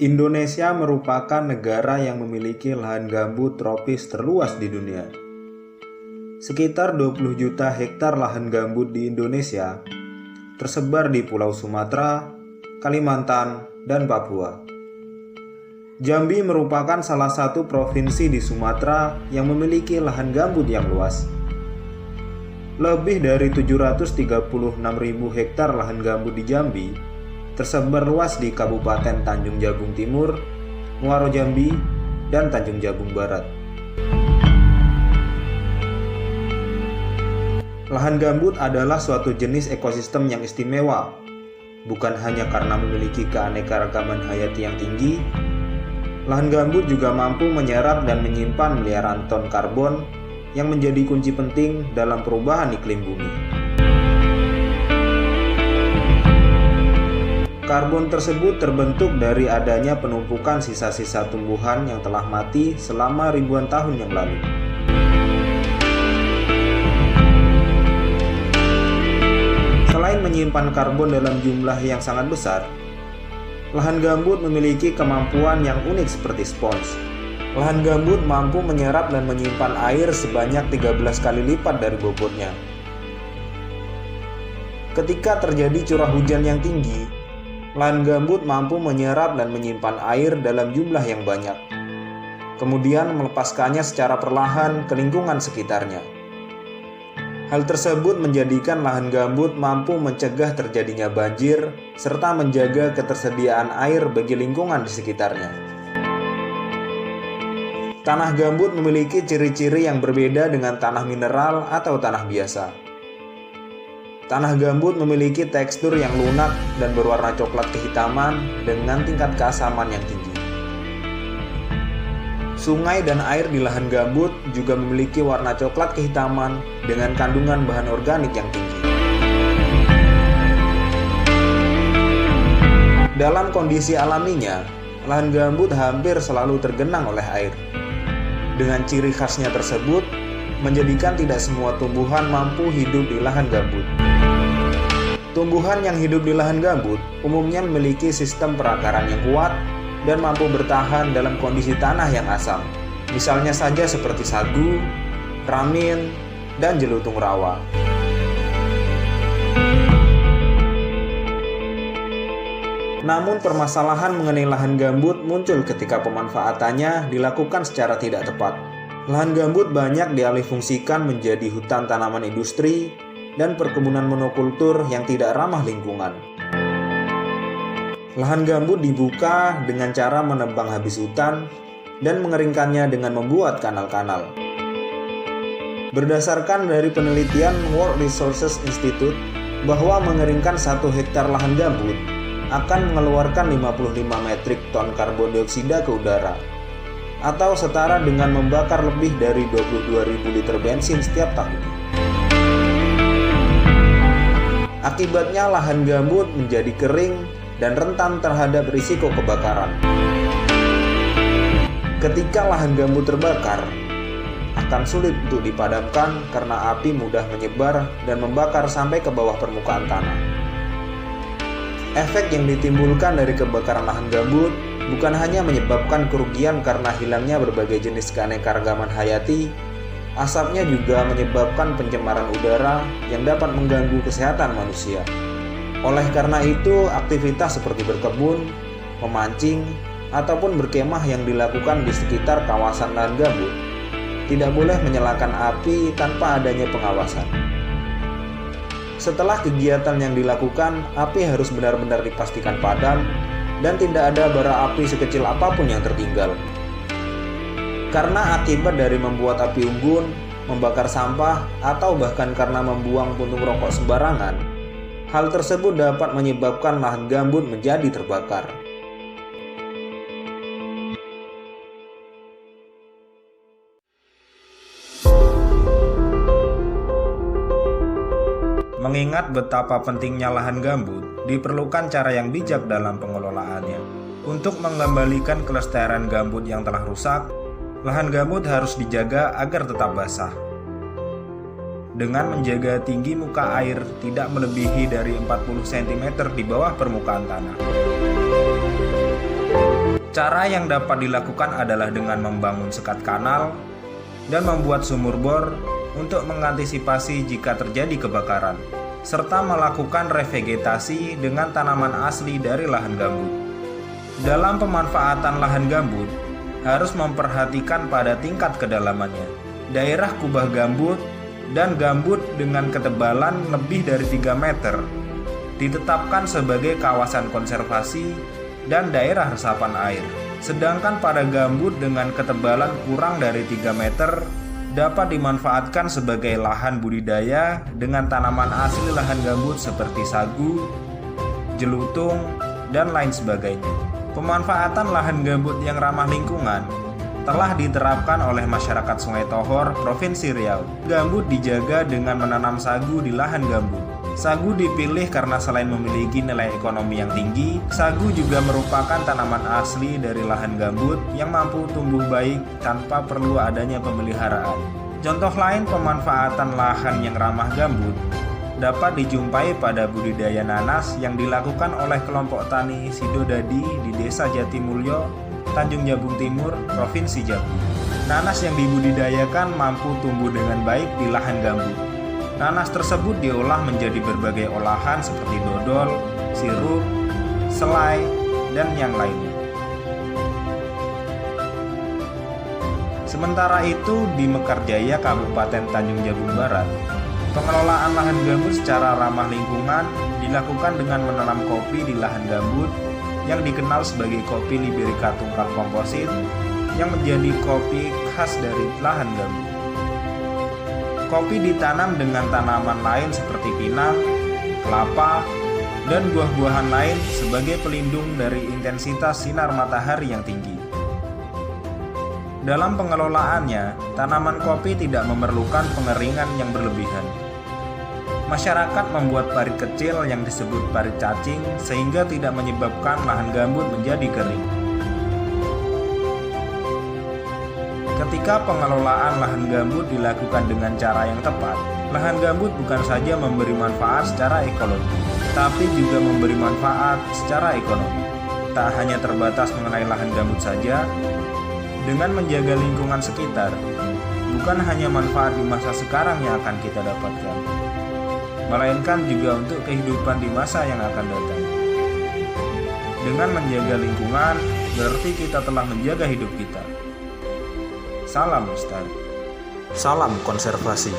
Indonesia merupakan negara yang memiliki lahan gambut tropis terluas di dunia. Sekitar 20 juta hektar lahan gambut di Indonesia tersebar di Pulau Sumatera, Kalimantan, dan Papua. Jambi merupakan salah satu provinsi di Sumatera yang memiliki lahan gambut yang luas. Lebih dari 736.000 hektar lahan gambut di Jambi tersebar luas di Kabupaten Tanjung Jabung Timur, Muaro Jambi, dan Tanjung Jabung Barat. Lahan gambut adalah suatu jenis ekosistem yang istimewa, bukan hanya karena memiliki keanekaragaman hayati yang tinggi. Lahan gambut juga mampu menyerap dan menyimpan miliaran ton karbon yang menjadi kunci penting dalam perubahan iklim bumi. Karbon tersebut terbentuk dari adanya penumpukan sisa-sisa tumbuhan yang telah mati selama ribuan tahun yang lalu. Selain menyimpan karbon dalam jumlah yang sangat besar, lahan gambut memiliki kemampuan yang unik seperti spons. Lahan gambut mampu menyerap dan menyimpan air sebanyak 13 kali lipat dari bobotnya. Ketika terjadi curah hujan yang tinggi, lahan gambut mampu menyerap dan menyimpan air dalam jumlah yang banyak, kemudian melepaskannya secara perlahan ke lingkungan sekitarnya. Hal tersebut menjadikan lahan gambut mampu mencegah terjadinya banjir serta menjaga ketersediaan air bagi lingkungan di sekitarnya. Tanah gambut memiliki ciri-ciri yang berbeda dengan tanah mineral atau tanah biasa. Tanah gambut memiliki tekstur yang lunak dan berwarna coklat kehitaman dengan tingkat keasaman yang tinggi. Sungai dan air di lahan gambut juga memiliki warna coklat kehitaman dengan kandungan bahan organik yang tinggi. Dalam kondisi alaminya, lahan gambut hampir selalu tergenang oleh air. Dengan ciri khasnya tersebut, menjadikan tidak semua tumbuhan mampu hidup di lahan gambut. Tumbuhan yang hidup di lahan gambut umumnya memiliki sistem perakaran yang kuat dan mampu bertahan dalam kondisi tanah yang asam. Misalnya saja seperti sagu, ramin, dan jelutung rawa. Namun permasalahan mengenai lahan gambut muncul ketika pemanfaatannya dilakukan secara tidak tepat. Lahan gambut banyak dialihfungsikan menjadi hutan tanaman industri dan perkebunan monokultur yang tidak ramah lingkungan. Lahan gambut dibuka dengan cara menebang habis hutan dan mengeringkannya dengan membuat kanal-kanal. Berdasarkan dari penelitian World Resources Institute bahwa mengeringkan 1 hektar lahan gambut akan mengeluarkan 55 metrik ton karbon dioksida ke udara, atau setara dengan membakar lebih dari 22.000 liter bensin setiap tahun. Akibatnya lahan gambut menjadi kering dan rentan terhadap risiko kebakaran. Ketika lahan gambut terbakar, akan sulit untuk dipadamkan karena api mudah menyebar dan membakar sampai ke bawah permukaan tanah. Efek yang ditimbulkan dari kebakaran lahan gambut bukan hanya menyebabkan kerugian karena hilangnya berbagai jenis keanekaragaman hayati, asapnya juga menyebabkan pencemaran udara yang dapat mengganggu kesehatan manusia. Oleh karena itu, aktivitas seperti berkebun, memancing, ataupun berkemah yang dilakukan di sekitar kawasan lahan gambut tidak boleh menyalakan api tanpa adanya pengawasan. Setelah kegiatan yang dilakukan, api harus benar-benar dipastikan padam dan tidak ada bara api sekecil apapun yang tertinggal. Karena akibat dari membuat api unggun, membakar sampah, atau bahkan karena membuang puntung rokok sembarangan, hal tersebut dapat menyebabkan lahan gambut menjadi terbakar. Mengingat betapa pentingnya lahan gambut, diperlukan cara yang bijak dalam pengelolaannya. Untuk mengembalikan kelestarian gambut yang telah rusak, lahan gambut harus dijaga agar tetap basah. Dengan menjaga tinggi muka air tidak melebihi dari 40 cm di bawah permukaan tanah. Cara yang dapat dilakukan adalah dengan membangun sekat kanal dan membuat sumur bor untuk mengantisipasi jika terjadi kebakaran, serta melakukan revegetasi dengan tanaman asli dari lahan gambut. Dalam pemanfaatan lahan gambut, harus memperhatikan pada tingkat kedalamannya. Daerah kubah gambut dan gambut dengan ketebalan lebih dari 3 meter ditetapkan sebagai kawasan konservasi dan daerah resapan air. Sedangkan pada gambut dengan ketebalan kurang dari 3 meter dapat dimanfaatkan sebagai lahan budidaya dengan tanaman asli lahan gambut seperti sagu, jelutung, dan lain sebagainya. Pemanfaatan lahan gambut yang ramah lingkungan telah diterapkan oleh masyarakat Sungai Tohor, Provinsi Riau. Gambut dijaga dengan menanam sagu di lahan gambut. Sagu dipilih karena selain memiliki nilai ekonomi yang tinggi, sagu juga merupakan tanaman asli dari lahan gambut yang mampu tumbuh baik tanpa perlu adanya pemeliharaan. Contoh lain pemanfaatan lahan yang ramah gambut dapat dijumpai pada budidaya nanas yang dilakukan oleh kelompok tani Sidodadi di Desa Jatimulyo, Tanjung Jabung Timur, Provinsi Jambi. Nanas yang dibudidayakan mampu tumbuh dengan baik di lahan gambut. Nanas tersebut diolah menjadi berbagai olahan seperti dodol, sirup, selai, dan yang lainnya. Sementara itu di Mekarjaya, Kabupaten Tanjung Jabung Barat, pengelolaan lahan gambut secara ramah lingkungan dilakukan dengan menanam kopi di lahan gambut yang dikenal sebagai kopi Liberica Tungkal Komposit yang menjadi kopi khas dari lahan gambut. Kopi ditanam dengan tanaman lain seperti pinang, kelapa, dan buah-buahan lain sebagai pelindung dari intensitas sinar matahari yang tinggi. Dalam pengelolaannya, tanaman kopi tidak memerlukan pengeringan yang berlebihan. Masyarakat membuat parit kecil yang disebut parit cacing sehingga tidak menyebabkan lahan gambut menjadi kering. Ketika pengelolaan lahan gambut dilakukan dengan cara yang tepat, lahan gambut bukan saja memberi manfaat secara ekologi, tapi juga memberi manfaat secara ekonomi. Tak hanya terbatas mengenai lahan gambut saja, dengan menjaga lingkungan sekitar, bukan hanya manfaat di masa sekarang yang akan kita dapatkan, melainkan juga untuk kehidupan di masa yang akan datang. Dengan menjaga lingkungan, berarti kita telah menjaga hidup kita. Salam lestari. Salam konservasi.